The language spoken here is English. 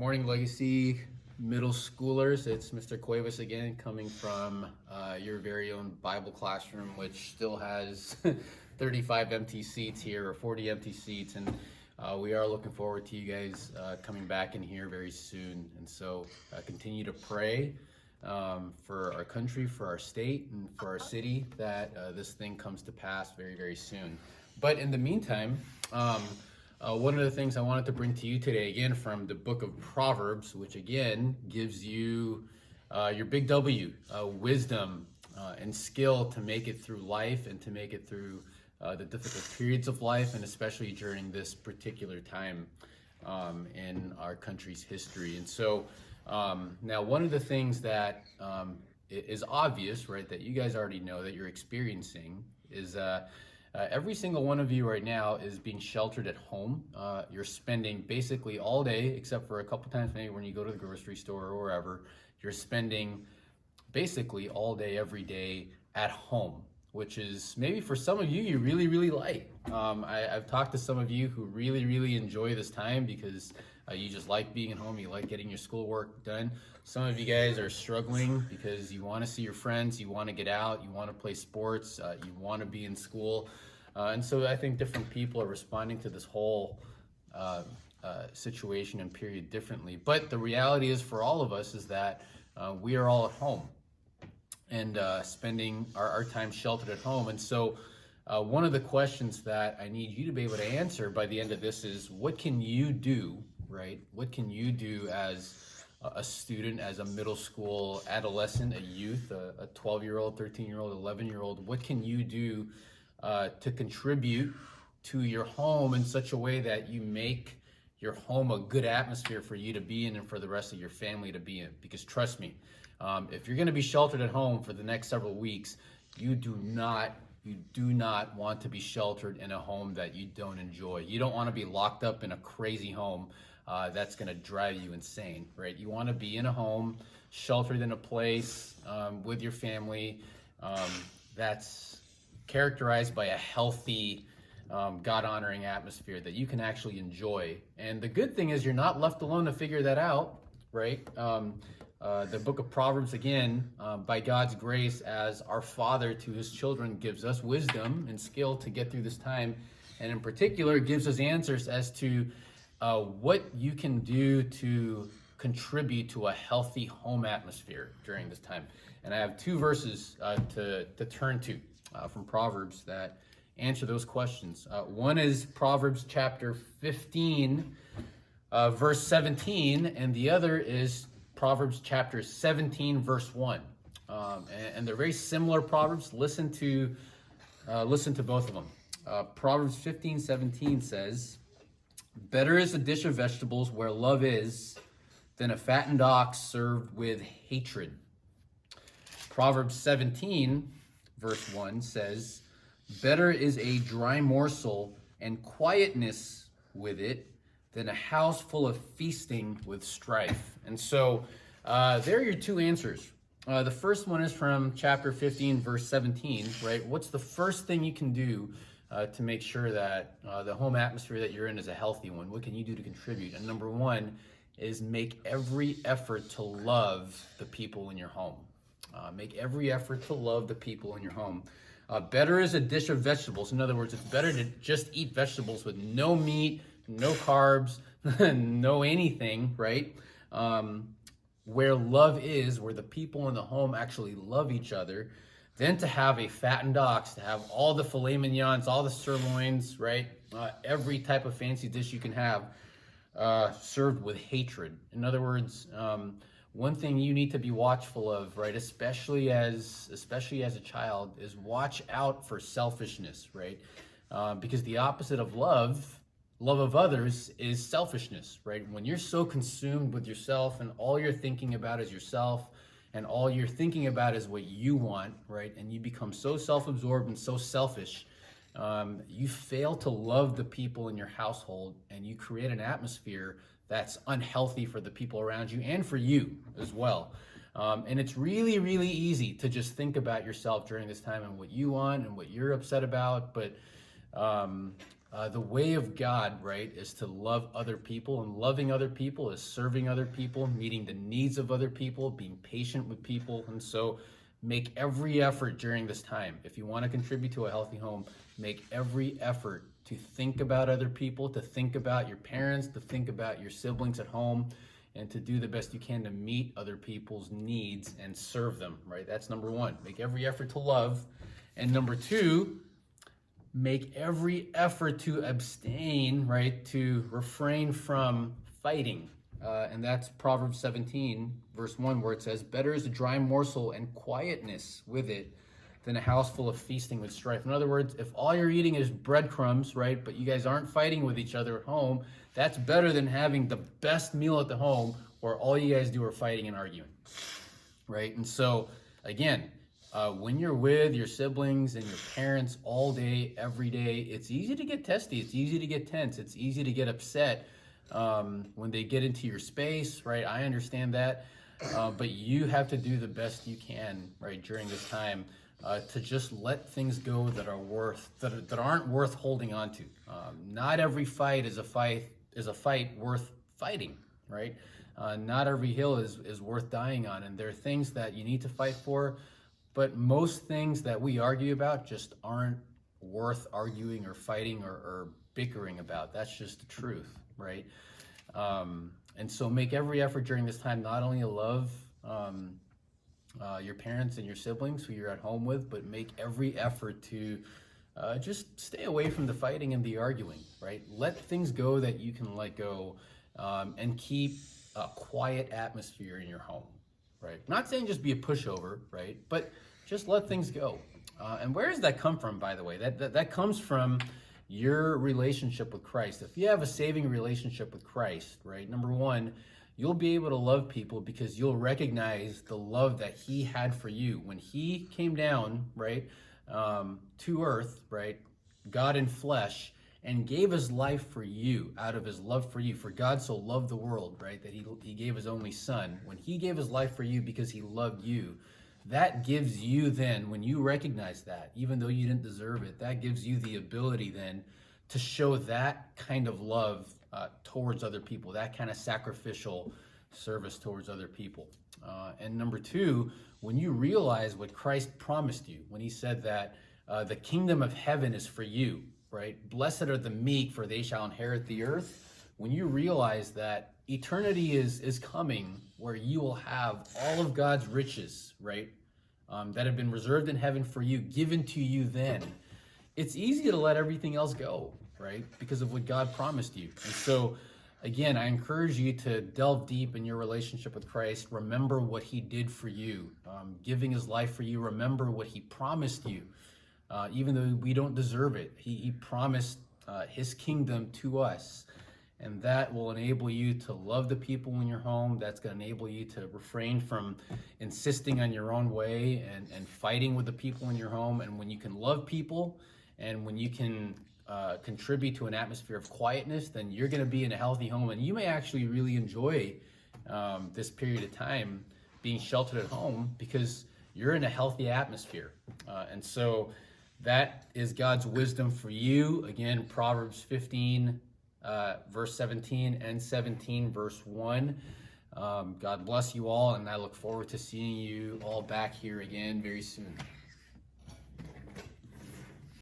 Morning, Legacy middle schoolers. It's Mr. Cuevas again, coming from your very own Bible classroom, which still has 35 empty seats here, or 40 empty seats, and we are looking forward to you guys coming back in here very soon. And so continue to pray for our country, for our state, and for our city, that this thing comes to pass very, very soon. But in the meantime, one of the things I wanted to bring to you today, again, from the book of Proverbs, which again gives you your big W, wisdom and skill to make it through life and to make it through the difficult periods of life, and especially during this particular time in our country's history. And so now one of the things that is obvious, right, that you guys already know that you're experiencing is every single one of you right now is being sheltered at home. You're spending basically all day, except for a couple times maybe when you go to the grocery store or wherever, you're spending basically all day, every day at home, which is maybe for some of you, you really, really like. I've talked to some of you who really, really enjoy this time because you just like being at home, you like getting your schoolwork done. Some of you guys are struggling because you want to see your friends, you want to get out, you want to play sports, you want to be in school. And so I think different people are responding to this whole situation and period differently. But the reality is, for all of us, is that we are all at home and spending our time sheltered at home. And so one of the questions that I need you to be able to answer by the end of this is, what can you do, right? What can you do as a student, as a middle school adolescent, a youth, a 12-year-old, 13-year-old, 11-year-old? What can you do to contribute to your home in such a way that you make your home a good atmosphere for you to be in and for the rest of your family to be in? Because trust me, if you're going to be sheltered at home for the next several weeks, you do not want to be sheltered in a home that you don't enjoy. You don't want to be locked up in a crazy home that's going to drive you insane, right? You want to be in a home, sheltered in a place with your family that's characterized by a healthy, God-honoring atmosphere that you can actually enjoy. And the good thing is, you're not left alone to figure that out, right? The book of Proverbs, again, by God's grace, as our Father to his children, gives us wisdom and skill to get through this time. And in particular, gives us answers as to what you can do to contribute to a healthy home atmosphere during this time. And I have two verses to turn to from Proverbs that answer those questions. One is Proverbs chapter 15, verse 17, and the other is Proverbs chapter 17, verse 1. And they're very similar Proverbs. Listen to both of them. Proverbs 15:17 says, "Better is a dish of vegetables where love is than a fattened ox served with hatred." Proverbs 17, verse 1 says, "Better is a dry morsel and quietness with it than a house full of feasting with strife." And so there are your two answers. The first one is from chapter 15, verse 17, right? What's the first thing you can do to make sure that the home atmosphere that you're in is a healthy one? What can you do to contribute? And number one is make every effort to love the people in your home. Make every effort to love the people in your home. Better is a dish of vegetables. In other words, it's better to just eat vegetables with no meat, no carbs, no anything, right? Where love is, where the people in the home actually love each other, than to have a fattened ox, to have all the filet mignons, all the sirloins, right? Every type of fancy dish you can have served with hatred. In other words, one thing you need to be watchful of, right, especially as a child, is watch out for selfishness, right? Because the opposite of love of others, is selfishness, right? When you're so consumed with yourself and all you're thinking about is yourself and all you're thinking about is what you want, right? And you become so self-absorbed and so selfish, you fail to love the people in your household, and you create an atmosphere that's unhealthy for the people around you and for you as well. And it's really, really easy to just think about yourself during this time and what you want and what you're upset about. But The way of God, right, is to love other people, and loving other people is serving other people, meeting the needs of other people, being patient with people. And so make every effort during this time. If you want to contribute to a healthy home, make every effort to think about other people, to think about your parents, to think about your siblings at home, and to do the best you can to meet other people's needs and serve them, right? That's number one. Make every effort to love. And number two, make every effort to abstain, right? To refrain from fighting. And that's Proverbs 17, verse 1, where it says, "Better is a dry morsel and quietness with it than a house full of feasting with strife." In other words, if all you're eating is breadcrumbs, right, but you guys aren't fighting with each other at home, that's better than having the best meal at the home where all you guys do are fighting and arguing, right? And so, again, when you're with your siblings and your parents all day, every day, it's easy to get testy. It's easy to get tense. It's easy to get upset when they get into your space, right? I understand that. But you have to do the best you can, right, during this time to just let things go that aren't worth holding on to. Not every fight is a fight worth fighting, right? Not every hill is worth dying on, and there are things that you need to fight for. But most things that we argue about just aren't worth arguing or fighting or bickering about. That's just the truth, right? And so make every effort during this time not only to love your parents and your siblings who you're at home with, but make every effort to just stay away from the fighting and the arguing, right? Let things go that you can let go, and keep a quiet atmosphere in your home. Right. Not saying just be a pushover, right? But just let things go. And where does that come from, by the way? That comes from your relationship with Christ. If you have a saving relationship with Christ, right, number one, you'll be able to love people because you'll recognize the love that he had for you. When he came down, right, to earth, right, God in flesh, and gave his life for you out of his love for you. For God so loved the world, right, that he gave his only son. When he gave his life for you because he loved you, that gives you then, when you recognize that, even though you didn't deserve it, that gives you the ability then to show that kind of love towards other people, that kind of sacrificial service towards other people. And number two, when you realize what Christ promised you, when he said that the kingdom of heaven is for you, right? Blessed are the meek, for they shall inherit the earth. When you realize that eternity is coming where you will have all of God's riches, right? That have been reserved in heaven for you, given to you then, it's easy to let everything else go, right? Because of what God promised you. And so, again, I encourage you to delve deep in your relationship with Christ. Remember what he did for you, giving his life for you. Remember what he promised you. Even though we don't deserve it, he promised his kingdom to us. And that will enable you to love the people in your home. That's going to enable you to refrain from insisting on your own way and fighting with the people in your home. And when you can love people and when you can contribute to an atmosphere of quietness, then you're going to be in a healthy home. And you may actually really enjoy this period of time being sheltered at home because you're in a healthy atmosphere. And so that is God's wisdom for you. Again, Proverbs 15, verse 17 and 17, verse 1. God bless you all, and I look forward to seeing you all back here again very soon.